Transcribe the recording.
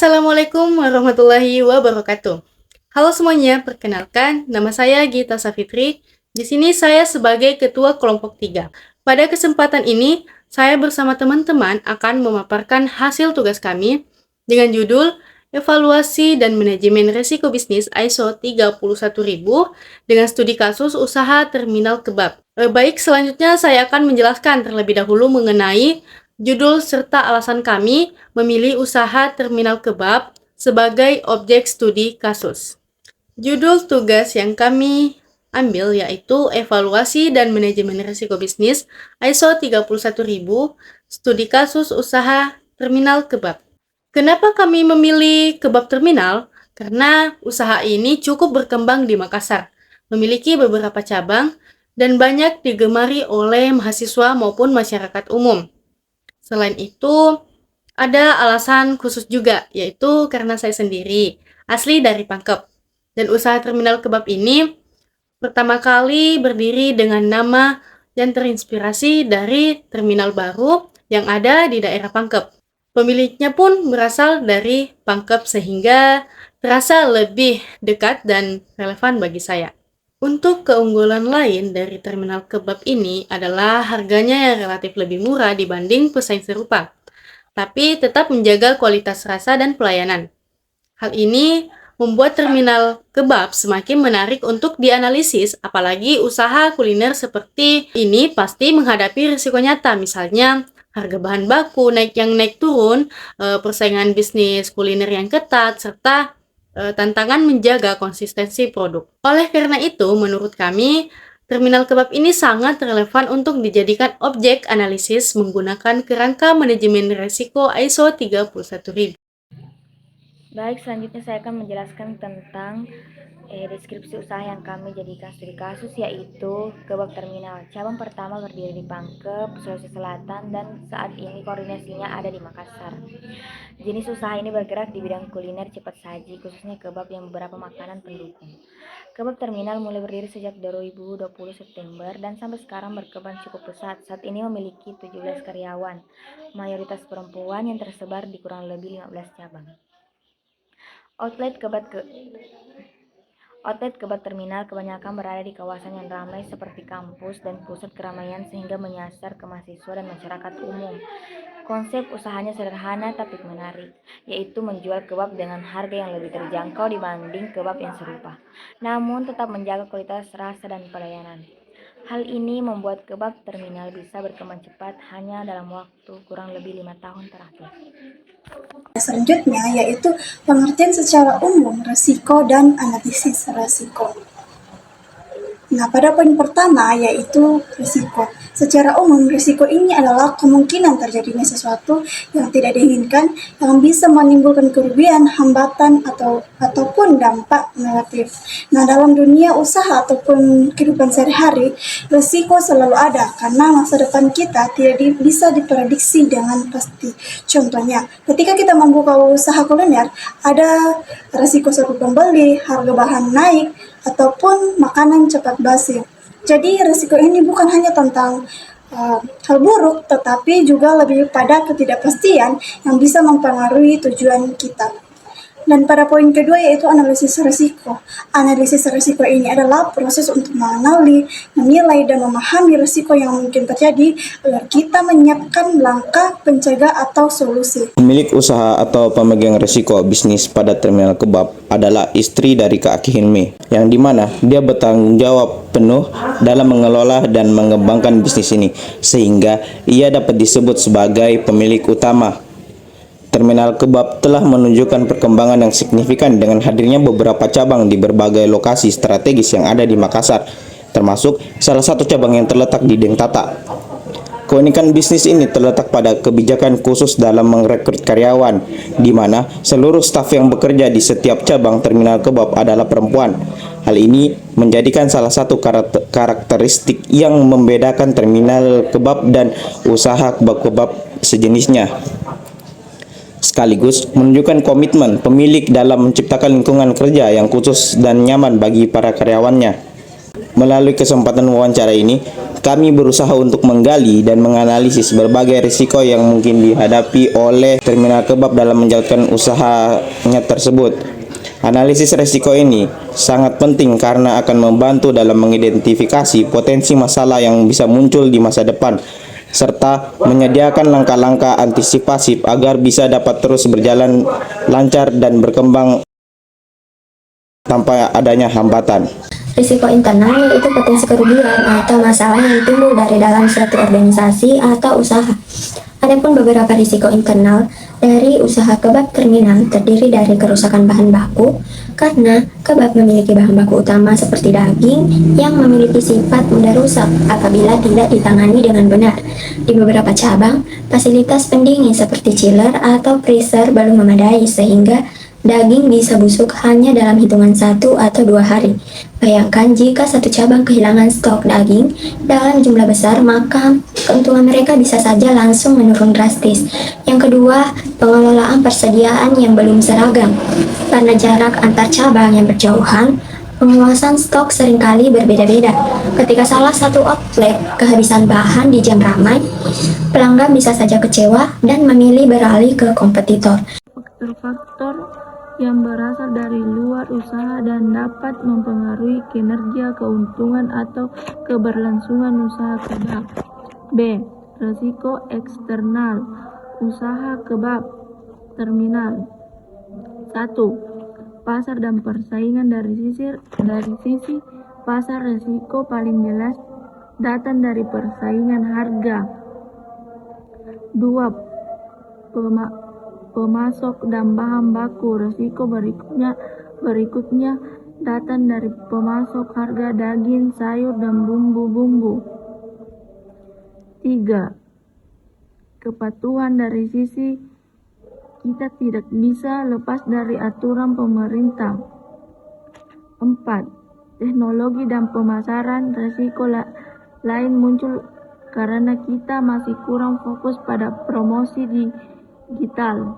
Assalamualaikum warahmatullahi wabarakatuh. Halo semuanya, perkenalkan nama saya Gita Safitri. Di sini saya sebagai ketua kelompok 3. Pada kesempatan ini, saya bersama teman-teman akan memaparkan hasil tugas kami dengan judul Evaluasi dan Manajemen Risiko Bisnis ISO 31000 dengan studi kasus usaha terminal kebab. Baik, selanjutnya saya akan menjelaskan terlebih dahulu mengenai judul serta alasan kami memilih usaha terminal kebab sebagai objek studi kasus. Judul tugas yang kami ambil yaitu Evaluasi dan Manajemen Risiko Bisnis ISO 31000 studi kasus usaha terminal kebab. Kenapa kami memilih kebab terminal? Karena usaha ini cukup berkembang di Makassar, memiliki beberapa cabang, dan banyak digemari oleh mahasiswa maupun masyarakat umum. Selain itu, ada alasan khusus juga, yaitu karena saya sendiri asli dari Pangkep. Dan usaha terminal kebab ini pertama kali berdiri dengan nama yang terinspirasi dari terminal baru yang ada di daerah Pangkep. Pemiliknya pun berasal dari Pangkep sehingga terasa lebih dekat dan relevan bagi saya. Untuk keunggulan lain dari terminal kebab ini adalah harganya yang relatif lebih murah dibanding pesaing serupa, tapi tetap menjaga kualitas rasa dan pelayanan. Hal ini membuat terminal kebab semakin menarik untuk dianalisis, apalagi usaha kuliner seperti ini pasti menghadapi risiko nyata, misalnya harga bahan baku naik turun, persaingan bisnis kuliner yang ketat, serta tantangan menjaga konsistensi produk. Oleh karena itu, menurut kami, terminal kebab ini sangat relevan untuk dijadikan objek analisis menggunakan kerangka manajemen risiko ISO 31000. Baik, selanjutnya saya akan menjelaskan tentang deskripsi usaha yang kami jadikan studi kasus, yaitu kebab terminal. Cabang pertama berdiri di Pangkep, Sulawesi Selatan, dan saat ini koordinasinya ada di Makassar. Jenis usaha ini bergerak di bidang kuliner cepat saji, khususnya kebab yang beberapa makanan pendukung. Kebab terminal mulai berdiri sejak 2020 September dan sampai sekarang berkembang cukup pesat. Saat ini memiliki 17 karyawan, mayoritas perempuan yang tersebar di kurang lebih 15 cabang. Outlet kebab terminal kebanyakan berada di kawasan yang ramai seperti kampus dan pusat keramaian sehingga menyasar ke mahasiswa dan masyarakat umum. Konsep usahanya sederhana tapi menarik, yaitu menjual kebab dengan harga yang lebih terjangkau dibanding kebab yang serupa, namun tetap menjaga kualitas rasa dan pelayanan. Hal ini membuat kebab terminal bisa berkembang cepat hanya dalam waktu kurang lebih 5 tahun terakhir. Selanjutnya yaitu pengertian secara umum risiko dan analisis risiko. Nah, pada poin pertama yaitu risiko. Secara umum, risiko ini adalah kemungkinan terjadinya sesuatu yang tidak diinginkan yang bisa menimbulkan kerugian, hambatan, ataupun dampak negatif. Nah, dalam dunia usaha ataupun kehidupan sehari-hari, risiko selalu ada karena masa depan kita tidak bisa diprediksi dengan pasti. Contohnya, ketika kita membuka usaha kuliner, ada risiko sepi pembeli, harga bahan naik, ataupun makanan cepat basi. Jadi risiko ini bukan hanya tentang hal buruk, tetapi juga lebih pada ketidakpastian yang bisa mempengaruhi tujuan kita. Dan pada poin kedua yaitu analisis risiko. Analisis risiko ini adalah proses untuk mengenali, menilai, dan memahami risiko yang mungkin terjadi agar kita menyiapkan langkah pencegah atau solusi. Pemilik usaha atau pemegang risiko bisnis pada terminal kebab adalah istri dari Kak Aki Hilmi, yang dimana dia bertanggung jawab penuh dalam mengelola dan mengembangkan bisnis ini, sehingga ia dapat disebut sebagai pemilik utama. Terminal kebab telah menunjukkan perkembangan yang signifikan dengan hadirnya beberapa cabang di berbagai lokasi strategis yang ada di Makassar, termasuk salah satu cabang yang terletak di Dengtata. Keunikan bisnis ini terletak pada kebijakan khusus dalam merekrut karyawan, di mana seluruh staf yang bekerja di setiap cabang terminal kebab adalah perempuan. Hal ini menjadikan salah satu karakteristik yang membedakan terminal kebab dan usaha kebab-kebab sejenisnya, sekaligus menunjukkan komitmen pemilik dalam menciptakan lingkungan kerja yang khusus dan nyaman bagi para karyawannya. Melalui kesempatan wawancara ini, kami berusaha untuk menggali dan menganalisis berbagai risiko yang mungkin dihadapi oleh terminal kebab dalam menjalankan usahanya tersebut. Analisis risiko ini sangat penting karena akan membantu dalam mengidentifikasi potensi masalah yang bisa muncul di masa depan, serta menyediakan langkah-langkah antisipatif agar bisa dapat terus berjalan lancar dan berkembang tanpa adanya hambatan. Risiko internal yaitu potensi kerugian atau masalah yang timbul dari dalam suatu organisasi atau usaha. Adapun beberapa risiko internal dari usaha kebab terminal terdiri dari kerusakan bahan baku, karena kebab memiliki bahan baku utama seperti daging yang memiliki sifat mudah rusak apabila tidak ditangani dengan benar. Di beberapa cabang, fasilitas pendingin seperti chiller atau freezer belum memadai sehingga daging bisa busuk hanya dalam hitungan 1 atau 2 hari. Bayangkan jika satu cabang kehilangan stok daging dalam jumlah besar, maka keuntungan mereka bisa saja langsung menurun drastis. Yang kedua, pengelolaan persediaan yang belum seragam. Karena jarak antar cabang yang berjauhan, penguasaan stok seringkali berbeda-beda. Ketika salah satu outlet kehabisan bahan di jam ramai, pelanggan bisa saja kecewa dan memilih beralih ke kompetitor. Faktor-faktor yang berasal dari luar usaha dan dapat mempengaruhi kinerja, keuntungan, atau keberlangsungan usaha kebab. B. Risiko eksternal usaha kebab terminal. 1. Pasar dan persaingan. Dari sisi pasar, risiko paling jelas datang dari persaingan harga. 2. Pemasok dan bahan baku. Risiko berikutnya datang dari pemasok harga daging, sayur, dan bumbu-bumbu. 3. Kepatuhan. Dari sisi kita tidak bisa lepas dari aturan pemerintah. 4. Teknologi dan pemasaran. Risiko lain muncul karena kita masih kurang fokus pada promosi digital.